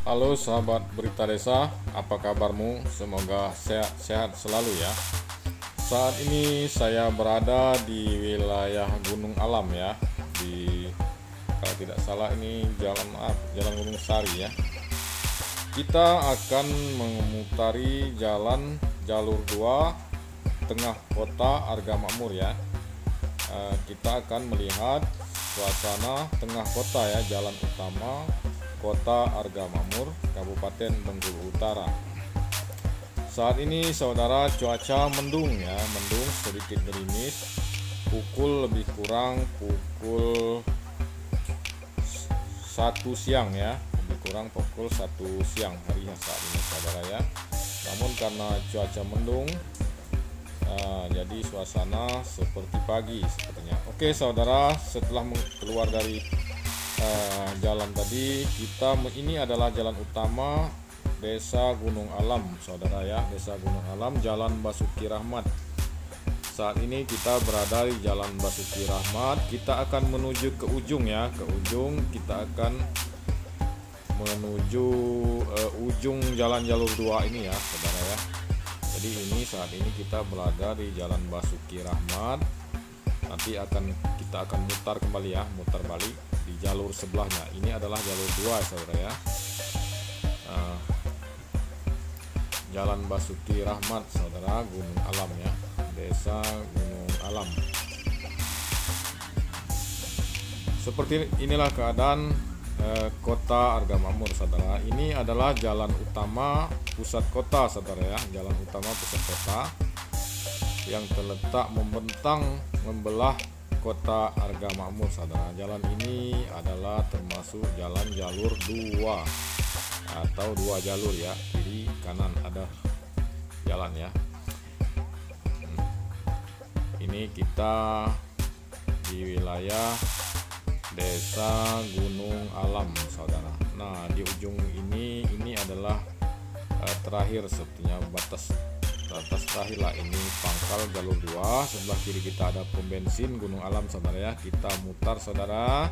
Halo sahabat Berita Desa, apa kabarmu? Semoga sehat selalu ya. Saat ini saya berada di wilayah Gunung Alam ya. Kalau tidak salah ini Jalan Gunung Sari ya. Kita akan memutari jalur 2 tengah kota Argamakmur ya. Kita akan melihat suasana tengah kota ya, jalan utama Kota Argamakmur, Kabupaten Bengkulu Utara. Saat ini saudara, cuaca mendung ya, mendung sedikit gerimis. Lebih kurang pukul 1 siang ya, lebih kurang pukul 1 siang hari saat ini saudara ya. Namun karena cuaca mendung, jadi suasana seperti pagi sepertinya. Oke saudara, setelah keluar dari jalan tadi, ini adalah jalan utama Desa Gunung Alam saudara ya, Desa Gunung Alam, Jalan Basuki Rahmat. Saat ini kita berada di Jalan Basuki Rahmat. Kita akan menuju ke ujung ya, kita akan menuju ujung jalan jalur 2 ini ya saudara ya. Jadi saat ini kita berada di Jalan Basuki Rahmat. Nanti kita akan mutar kembali ya, mutar balik di jalur sebelahnya. Ini adalah jalur 2 saudara ya. Jalan Basuki Rahmat saudara, Gunung Alam ya, Desa Gunung Alam. Seperti inilah keadaan kota Argamakmur saudara. Ini adalah jalan utama pusat kota saudara ya, jalan utama pusat kota yang terletak membelah kota Argamakmur saudara. Jalan ini adalah termasuk jalan jalur 2 atau 2 jalur ya, kiri kanan ada jalan ya. Ini kita di wilayah Desa Gunung Alam saudara. Nah, di ujung ini adalah terakhir sepertinya, batas terakhir lah, ini pangkal jalur 2. Sebelah kiri kita ada pom bensin Gunung Alam saudara ya. Kita mutar saudara.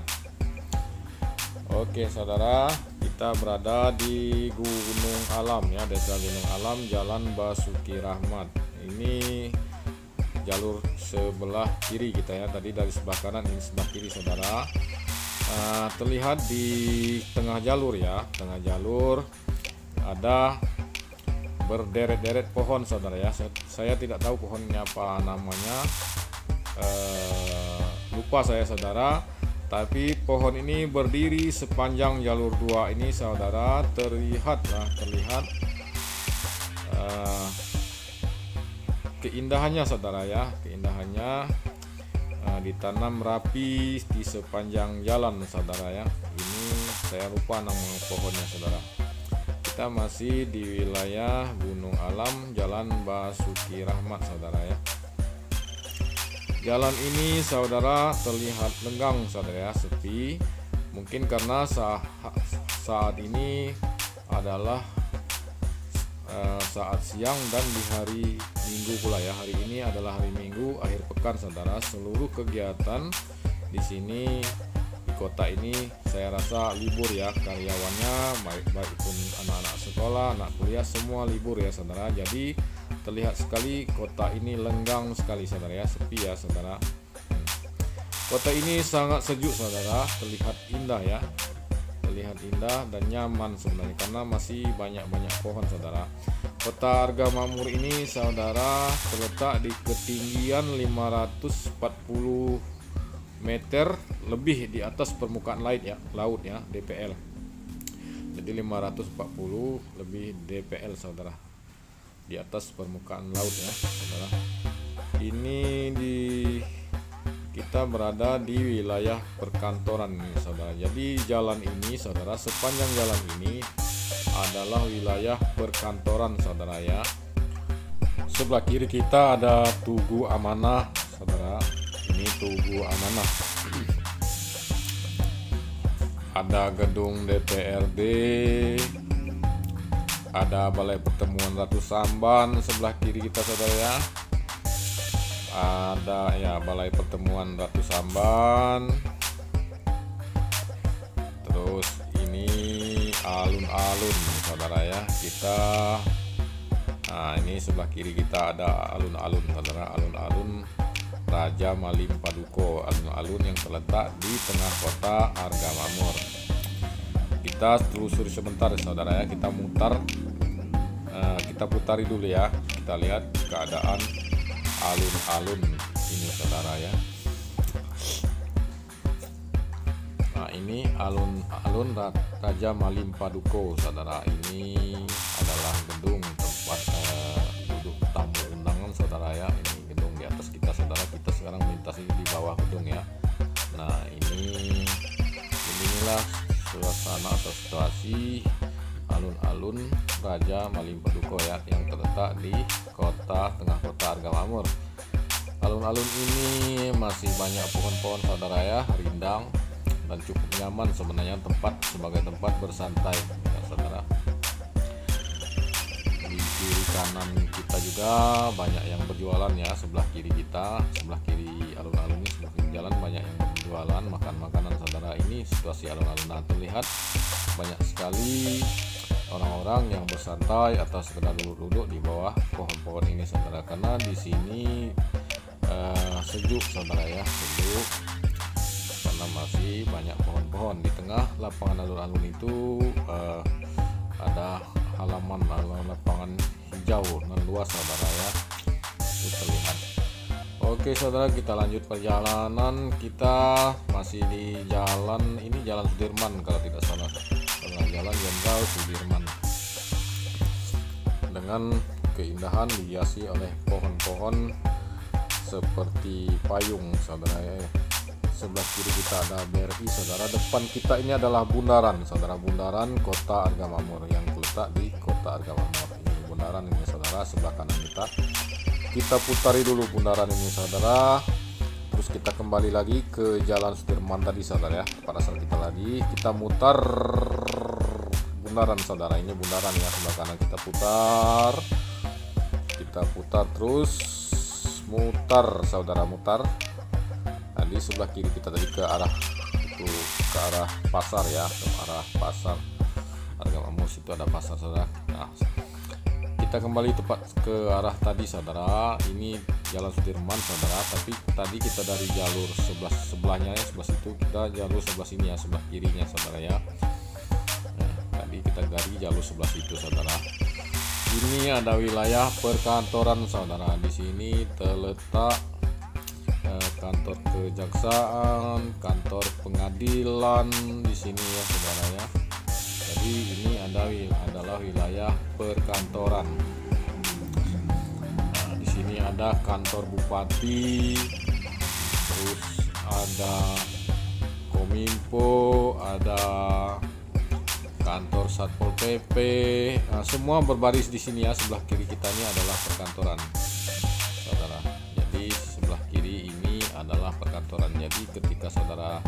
Oke saudara, kita berada di Gunung Alam ya, Desa Gunung Alam, Jalan Basuki Rahmat. Ini jalur sebelah kiri kita ya, tadi dari sebelah kanan, ini sebelah kiri saudara. Terlihat di tengah jalur ya, tengah jalur ada berderet-deret pohon saudara ya. Saya tidak tahu pohonnya apa namanya, lupa saya saudara. Tapi pohon ini berdiri sepanjang jalur 2 ini saudara. Terlihat keindahannya saudara ya, keindahannya ditanam rapi di sepanjang jalan saudara ya. Ini saya lupa nama pohonnya saudara. Kita masih di wilayah Gunung Alam, Jalan Basuki Rahmat saudara ya. Jalan ini saudara terlihat lenggang saudara ya, sepi. Mungkin karena saat ini adalah saat siang dan di hari Minggu pula ya. Hari ini adalah hari Minggu, akhir pekan saudara. Seluruh kegiatan di sini di kota ini saya rasa libur ya, karyawannya baik pun anak-anak sekolah, anak kuliah, semua libur ya saudara. Jadi terlihat sekali kota ini lenggang sekali saudara ya, sepi ya saudara. Kota ini sangat sejuk saudara, terlihat indah ya, terlihat indah dan nyaman sebenarnya karena masih banyak pohon saudara. Kota Argamakmur ini saudara terletak di ketinggian 540 meter lebih di atas permukaan laut ya, DPL. Jadi 540 lebih DPL saudara, di atas permukaan laut ya saudara. Kita berada di wilayah perkantoran nih saudara. Jadi jalan ini saudara, sepanjang jalan ini adalah wilayah perkantoran saudara ya. Sebelah kiri kita ada Tugu Amanah saudara. Ini Tugu Amanah. Ada gedung DPRD, ada Balai Pertemuan Ratu Samban sebelah kiri kita saudara ya. Ada ya Balai Pertemuan Ratu Samban. Terus ini alun alun-alun saudara ya. Nah ini sebelah kiri kita ada alun-alun saudara, alun-alun Raja Malim Paduko, alun-alun yang terletak di tengah kota Argamamur. Kita telusuri sebentar saudara ya, kita mutar, kita putari dulu ya, kita lihat keadaan alun-alun ini saudara ya. Nah ini alun-alun Raja Malim Paduko saudara, ini adalah gedung tempat duduk tamu undangan saudara ya. Ini gedung di atas kita saudara, kita sekarang melintasi di bawah gedung ya. Nah inilah suasana atau situasi alun-alun Raja Malim Paduko ya, yang terletak di tengah kota Argamamur. Alun-alun ini masih banyak pohon-pohon saudara ya, rindang, dan cukup nyaman sebenarnya sebagai tempat bersantai ya saudara. Di kiri kanan kita juga banyak yang berjualan ya, sebelah kiri kita, sebelah kiri alun-alun ini, sebelah kiri jalan banyak yang berjualan makan makanan saudara. Ini situasi alun-alun. Nah terlihat banyak sekali orang-orang yang bersantai atau sekedar duduk-duduk di bawah pohon-pohon ini saudara, karena di sini sejuk saudara ya, sejuk karena masih banyak pohon-pohon. Di tengah lapangan alun-alun itu ada halaman lapangan hijau dan luas saudara ya, itu terlihat. Oke saudara, kita lanjut perjalanan. Kita masih di jalan ini, Jalan Sudirman kalau tidak salah, Jalan Jenderal Sudirman, dengan keindahan dihiasi oleh pohon-pohon seperti payung saudara ya. Sebelah kiri kita ada BRI saudara, depan kita ini adalah bundaran saudara, bundaran kota Argamamur yang terletak di kota Argamamur. Ini bundaran ini saudara, sebelah kanan kita putari dulu bundaran ini saudara, terus kita kembali lagi ke Jalan Sudirman tadi saudara ya, pada saat kita lagi kita mutar bundaran saudara. Ini bundaran ya, sebelah kanan kita putar terus mutar saudara, mutar. Nah, di sebelah kiri kita tadi ke arah pasar ya, ke arah pasar Argamamur, situ ada pasar saudara. Nah kita kembali tepat ke arah tadi saudara, ini Jalan Sudirman saudara, tapi tadi kita dari jalur sebelahnya ya, sebelah situ kita jalur sebelah sini ya, sebelah kirinya saudara ya. Nah, tadi kita dari jalur sebelah situ saudara. Ini ada wilayah perkantoran saudara, di sini terletak kantor kejaksaan, kantor pengadilan di sini ya saudara ya. Jadi ini adalah wilayah perkantoran. Nah, di sini ada kantor bupati, terus ada Kominfo, ada kantor Satpol PP. Nah, semua berbaris di sini ya. Sebelah kiri kita ini adalah perkantoran saudara. Jadi sebelah kiri ini adalah perkantoran. Jadi ketika saudara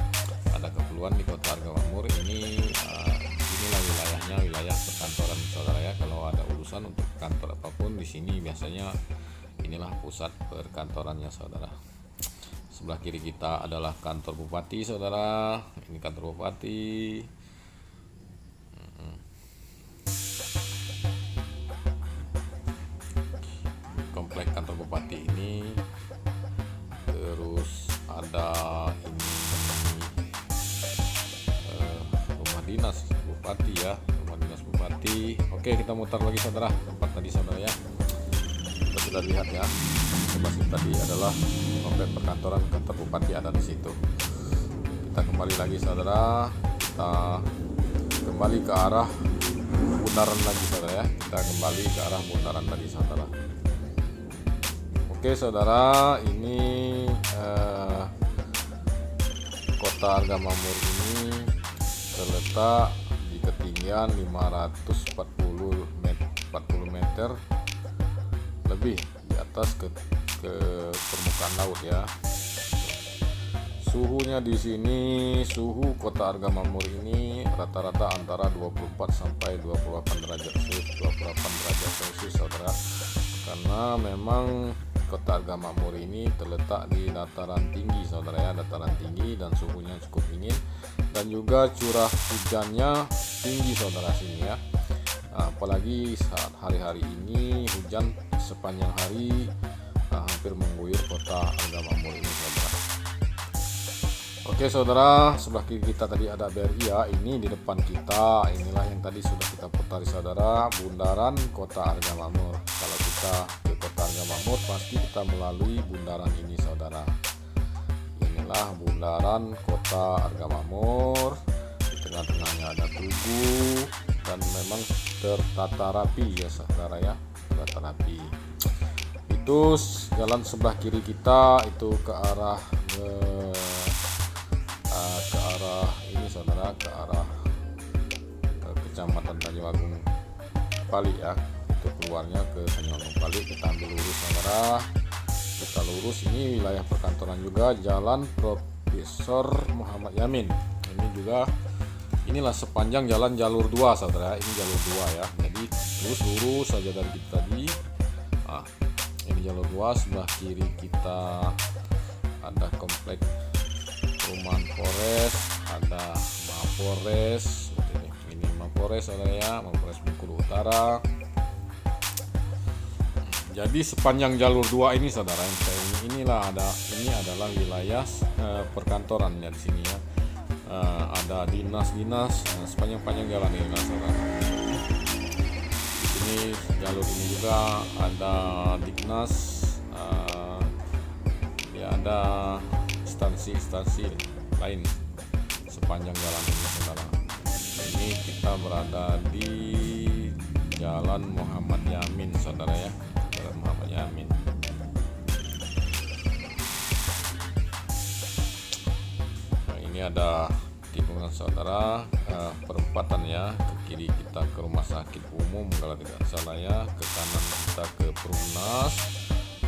ada keperluan di kota Argamamur ini, inilah wilayahnya, wilayah perkantoran saudara ya. Kalau ada urusan untuk kantor apapun di sini biasanya inilah pusat perkantorannya saudara. Sebelah kiri kita adalah kantor bupati saudara. Ini kantor bupati. Komplek kantor bupati ini. Terus ada ini rumah dinas bupati ya, rumah dinas bupati. Oke, kita mutar lagi saudara, tempat tadi saudara ya. Kita sudah lihat ya, sebelah sini tadi adalah komplek perkantoran, kantor bupati ada di situ. Kita kembali lagi saudara, kita kembali ke arah bundaran lagi saudara ya. Kita kembali ke arah bundaran tadi saudara. Oke saudara, ini kota Argamamur ini terletak di ketinggian 540 meter lebih di atas ke permukaan laut ya. Suhunya di sini, suhu kota Argamamur ini rata-rata antara 24 sampai 28 derajat Celcius saudara. Karena memang Kota Arga Makmur ini terletak di dataran tinggi saudara ya, dataran tinggi dan suhunya cukup dingin dan juga curah hujannya tinggi saudara sini ya. Apalagi saat hari-hari ini hujan sepanjang hari hampir mengguyur Kota Arga Makmur ini saudara. Oke saudara, sebelah kiri kita tadi ada BRI ya, ini di depan kita inilah yang tadi sudah kita putari saudara, bundaran Kota Arga Makmur. Kalau kita ke Kota Arga Makmur pasti kita melalui bundaran ini saudara. Inilah bundaran Kota Arga Makmur, di tengah-tengahnya ada tugu dan memang tertata rapi ya saudara ya, tertata rapi. Itu jalan sebelah kiri kita itu ke arah ini saudara, ke arah Kecamatan Tanjung Pali ya, itu keluarnya ke Tanjung Pali. Kita ambil lurus saudara, kita lurus, ini wilayah perkantoran juga, Jalan Profesor Muhammad Yamin. Ini juga inilah sepanjang jalan jalur 2 saudara, ini jalur 2 ya, jadi terus lurus saja dari kita tadi. Ini jalur 2, sebelah kiri kita ada komplek perumahan Polres, ada Mapolres, ini Mapolres saudara ya, Mapolres Bengkulu Utara. Jadi sepanjang jalur 2 ini saudara, inilah ini adalah wilayah perkantoran ya di sini ya. Ada dinas-dinas sepanjang jalan ini saudara. Di sini jalur ini juga ada Dignas, ada instansi lain sepanjang jalan ini saudara. Ini kita berada di Jalan Muhammad Yamin saudara ya, Jalan Muhammad Yamin. Nah, ini ada tikungan saudara, perempatan ya, ke kiri kita ke rumah sakit umum kalau tidak salah ya, ke kanan kita ke Perumnas,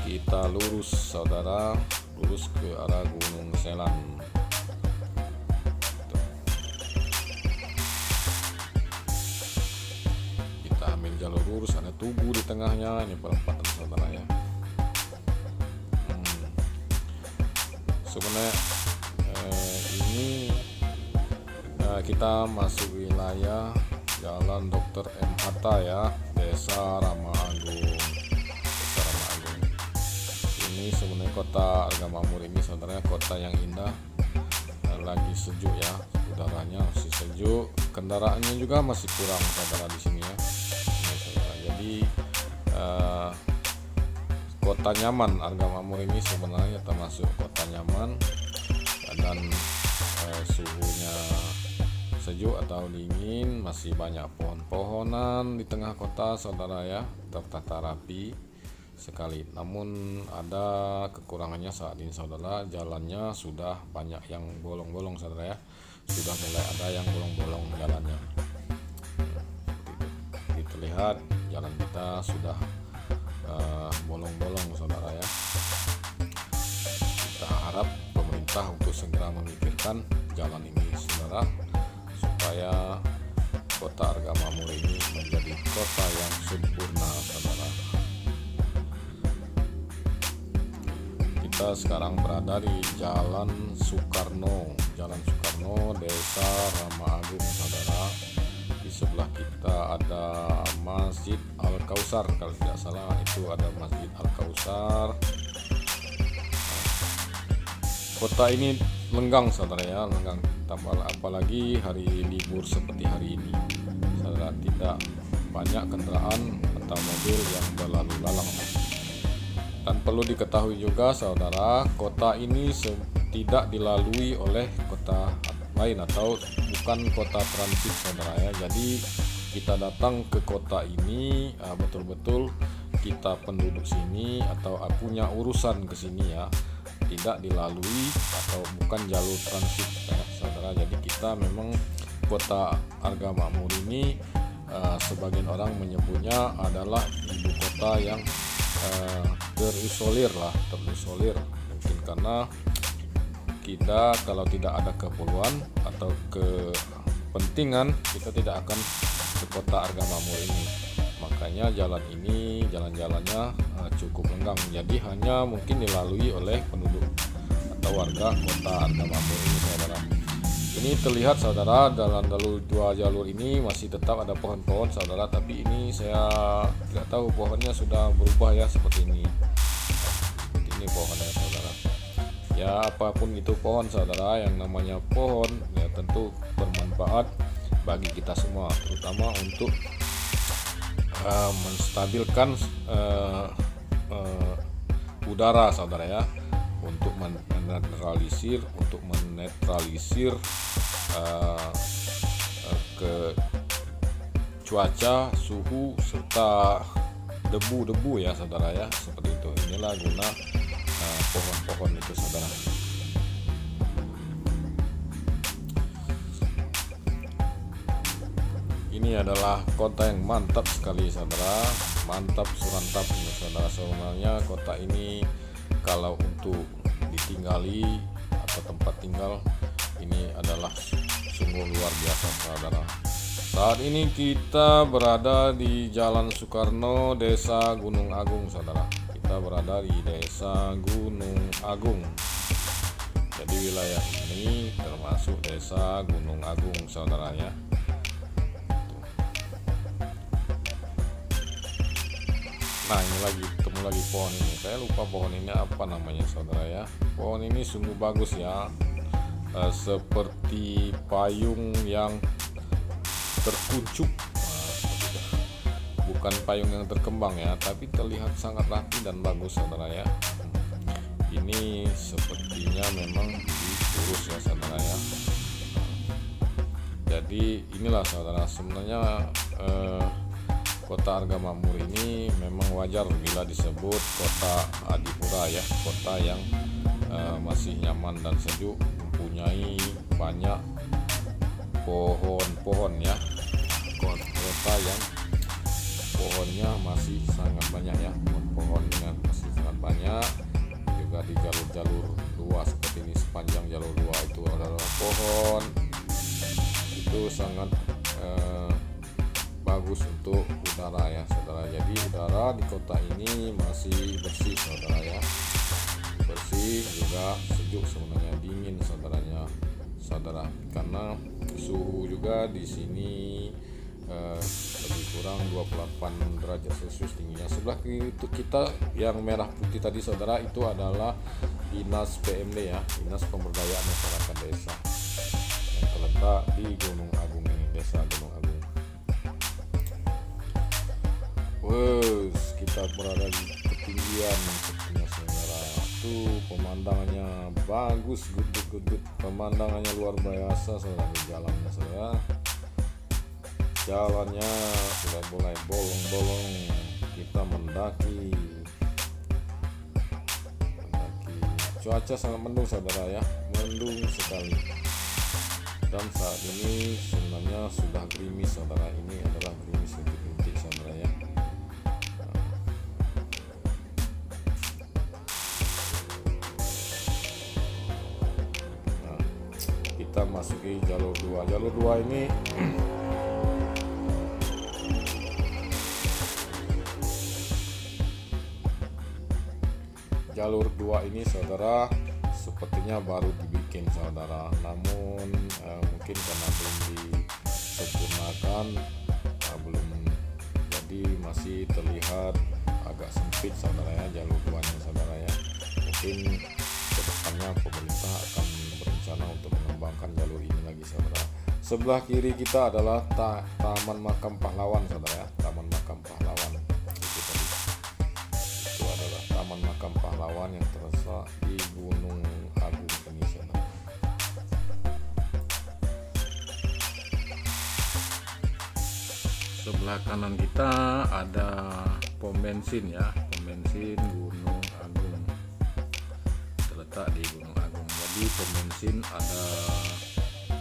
kita lurus saudara, lurus ke arah Gunung Selan. Kita ambil jalur lurus, ada tugu di tengahnya, ini perempatan saudara ya. Sebenarnya ini kita masuk wilayah Jalan Dr. M. Hatta ya, Desa Rama Agung. Ini sebenarnya Kota Arga Makmur ini saudara, kota yang indah, lagi sejuk ya, udaranya masih sejuk, kendaraannya juga masih kurang saudara di sini ya. Ini, saudara. Jadi kota nyaman, Arga Makmur ini sebenarnya termasuk kota nyaman dan suhunya sejuk atau dingin, masih banyak pohon-pohonan di tengah kota saudara ya, tertata rapi sekali. Namun ada kekurangannya saat ini saudara, jalannya sudah banyak yang bolong-bolong saudara ya, sudah mulai ada yang bolong-bolong jalannya. Itu terlihat jalan kita sudah bolong-bolong saudara ya. Kita harap pemerintah untuk segera memikirkan jalan ini saudara, supaya Kota Arga Makmur ini menjadi kota yang sempurna saudara. Kita sekarang berada di Jalan Soekarno, Desa Rama Agung saudara. Di sebelah kita ada Masjid Al-Kausar, kalau tidak salah itu ada Masjid Al-Kausar. Kota ini lenggang saudara ya, lenggang, apalagi hari libur seperti hari ini saudara, tidak banyak kendaraan atau mobil yang berlalu lalang. Dan perlu diketahui juga saudara, kota ini tidak dilalui oleh kota lain atau bukan kota transit saudara ya. Jadi kita datang ke kota ini betul-betul kita penduduk sini atau punya urusan ke sini ya, tidak dilalui atau bukan jalur transit ya saudara. Jadi kita memang Kota Arga Makmur ini sebagian orang menyebutnya adalah ibu kota yang terisolir mungkin karena kita kalau tidak ada keperluan atau kepentingan kita tidak akan ke Kota Arga Makmur ini. Makanya jalan ini, jalan-jalannya cukup lenggang, jadi hanya mungkin dilalui oleh penduduk atau warga kota Argamamur ini saudara. Ini terlihat saudara, dalam dua jalur ini masih tetap ada pohon-pohon saudara, tapi ini saya tidak tahu pohonnya sudah berubah ya, seperti ini. Seperti ini pohonnya saudara. Ya apapun itu pohon saudara, yang namanya pohon ya tentu bermanfaat bagi kita semua, terutama untuk menstabilkan udara saudara ya, untuk menetralisir ke cuaca, suhu serta debu-debu ya saudara ya, seperti itu. Inilah guna pohon-pohon itu saudara. Ini adalah kota yang mantap sekali saudara, mantap surantap ini saudara. Sebenarnya kota ini kalau untuk ditinggali atau tempat tinggal ini adalah sungguh luar biasa saudara. Saat ini kita berada di Jalan Soekarno, Desa Gunung Agung saudara. Kita berada di Desa Gunung Agung. Jadi wilayah ini termasuk Desa Gunung Agung saudara ya. Nah ini lagi ketemu lagi pohon ini, saya lupa pohon ini apa namanya saudara ya. Pohon ini sungguh bagus ya, seperti payung yang terkuncup. Bukan payung yang terkembang ya, tapi terlihat sangat rapi dan bagus saudara ya. Ini sepertinya memang diurus ya saudara ya. Jadi inilah saudara, sebenarnya kota Argamamur ini memang wajar bila disebut kota adipura ya, kota yang masih nyaman dan sejuk, mempunyai banyak pohon-pohon ya, kota yang pohonnya masih sangat banyak ya, pohonnya masih sangat banyak. Juga di jalur-jalur luas seperti ini, sepanjang jalur luas itu adalah pohon, itu sangat bagus untuk udara ya saudara. Jadi udara di kota ini masih bersih saudara ya, bersih juga sejuk, sebenarnya dingin saudaranya saudara, karena suhu juga di sini lebih kurang 28 derajat Celcius tingginya. Sebelah kiri itu kita yang merah putih tadi saudara, itu adalah Dinas PMD ya, Dinas Pemberdayaan Masyarakat Desa, yang terletak di Gunung Agung ini, Desa Gunung Agung. Kita berada di ketinggian sepertinya saudara. Tuh pemandangannya bagus, good. Pemandangannya luar biasa saudara. Di jalannya saudara, jalannya sudah mulai bolong-bolong. Kita mendaki. Cuaca sangat mendung saudara ya, mendung sekali. Dan saat ini sebenarnya sudah gerimis saudara. Ini adalah gerimis rintik-rintik saudara ya. Kita masuki jalur 2. Jalur 2 ini jalur 2 ini saudara sepertinya baru dibikin saudara, namun mungkin karena belum disempurnakan, belum jadi masih terlihat agak sempit saudara ya jalur 2 nya saudara ya. Mungkin kedepannya pemerintah akan berencana untuk mengembangkan jalur ini lagi saudara. Sebelah kiri kita adalah Taman Makam Pahlawan saudara ya, Taman Makam Pahlawan itu tadi. Itu adalah Taman Makam Pahlawan yang terletak di Gunung Agung ini saudara. Sebelah kanan kita ada pom bensin ya, pom bensin Gunung Agung, terletak di Gunung Agung. Jadi pom bensin ada,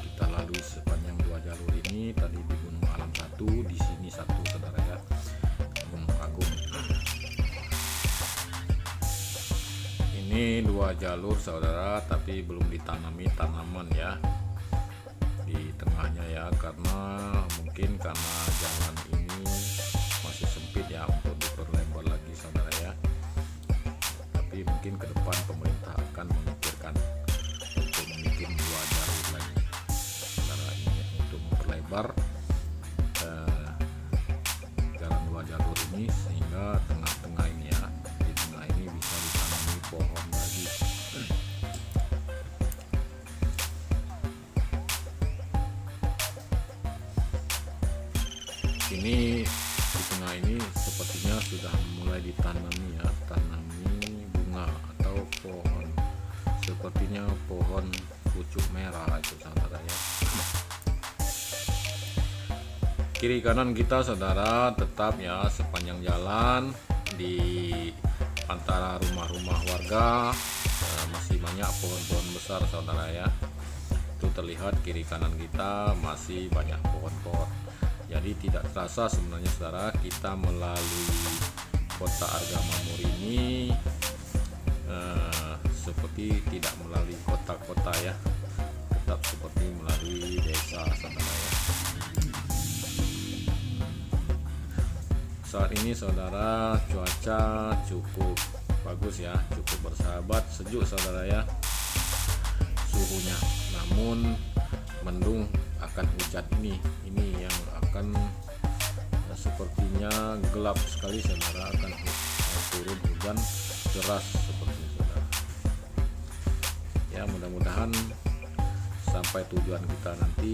kita lalui sepanjang 2 jalur ini. Tadi di Gunung Alam 1, di sini 1 saudara ya, Gunung Agung. Ini 2 jalur saudara, tapi belum ditanami tanaman ya di tengahnya ya, karena mungkin karena jalan ini masih sempit ya, untuk diperlebar lagi saudara ya. mungkin ke depan pemerintah akan memikirkan untuk membuat 2 jalur lagi saudara, ini untuk memperlebar jalan 2 jalur ini, sehingga tengah-tengah ini ya, di tengah ini bisa ditanami pohon lagi. Ini di tengah ini sepertinya sudah mulai ditanami ya, tanami bunga atau pohon, sepertinya pohon pucuk merah itu saudara ya. Kiri kanan kita saudara tetap ya, sepanjang jalan di antara rumah-rumah warga masih banyak pohon-pohon besar saudara ya. Itu terlihat kiri kanan kita masih banyak pohon-pohon. Jadi tidak terasa sebenarnya saudara, kita melalui kota Argamamur ini seperti tidak melalui kota-kota ya, tetap seperti melalui desa saudara ya. Saat ini saudara cuaca cukup bagus ya, cukup bersahabat, sejuk saudara ya suhunya, namun mendung akan hujan ini yang akan sepertinya gelap sekali saudara, akan turun hujan deras seperti saudara ya. Mudah-mudahan sampai tujuan kita nanti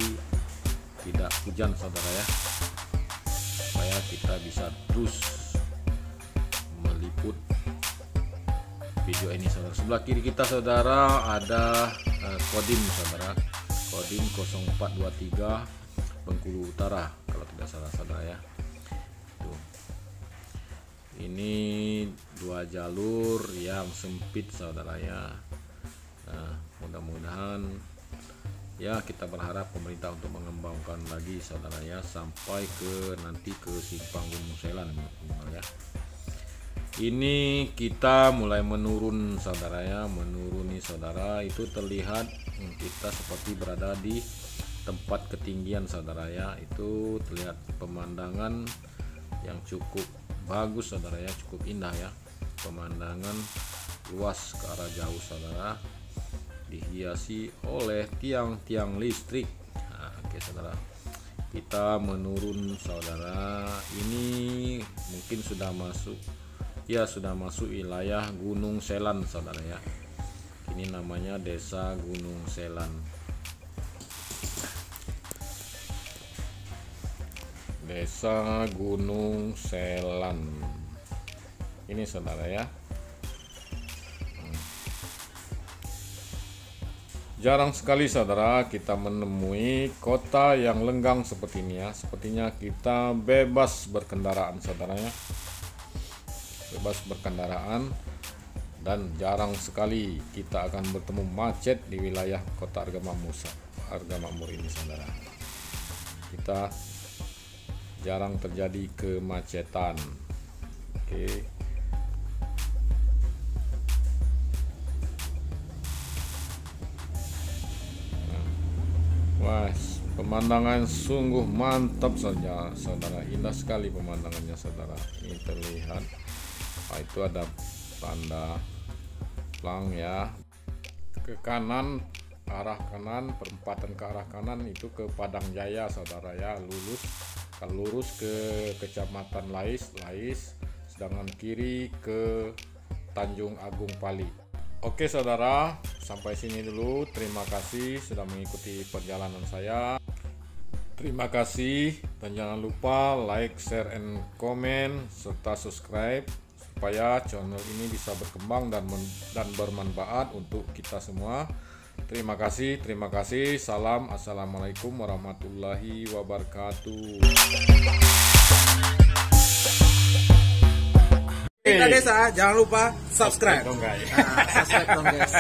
tidak hujan saudara ya, supaya kita bisa terus meliput video ini saudara. Sebelah kiri kita saudara ada Kodim saudara, Kodim 0423 Bengkulu Utara kalau tidak salah saudara ya. Tuh. Ini 2 jalur yang sempit saudara ya. Nah, mudah-mudahan ya, kita berharap pemerintah untuk mengembangkan lagi saudara ya, sampai ke nanti ke simpang Gunung Selan ya. Ini kita mulai menurun saudara ya, menuruni saudara, itu terlihat kita seperti berada di tempat ketinggian saudara ya. Itu terlihat pemandangan yang cukup bagus saudara ya, cukup indah ya, pemandangan luas ke arah jauh saudara, dihiasi oleh tiang-tiang listrik. Nah, oke saudara, kita menurun saudara. Ini mungkin sudah masuk ya, sudah masuk wilayah Gunung Selan saudara ya. Ini namanya Desa Gunung Selan. Desa Gunung Selan ini saudara ya. Jarang sekali saudara kita menemui kota yang lenggang seperti ini ya. Sepertinya kita bebas berkendaraan saudara ya, bebas berkendaraan, dan jarang sekali kita akan bertemu macet di wilayah kota Argamamur ini saudara. Kita jarang terjadi kemacetan. Oke. Wah, pemandangan sungguh mantap saja saudara, indah sekali pemandangannya saudara. Ini terlihat, itu ada tanda plang ya, ke kanan, arah kanan, perempatan ke arah kanan itu ke Padang Jaya saudara ya, lurus ke Kecamatan Lais, sedangkan kiri ke Tanjung Agung Pali. Oke saudara, sampai sini dulu. Terima kasih sudah mengikuti perjalanan saya. Terima kasih, dan jangan lupa like, share, and comment serta subscribe supaya channel ini bisa berkembang dan bermanfaat untuk kita semua. Terima kasih. Salam, assalamualaikum warahmatullahi wabarakatuh. Kita desa, jangan lupa subscribe. Dong guys. Subscribe dong guys.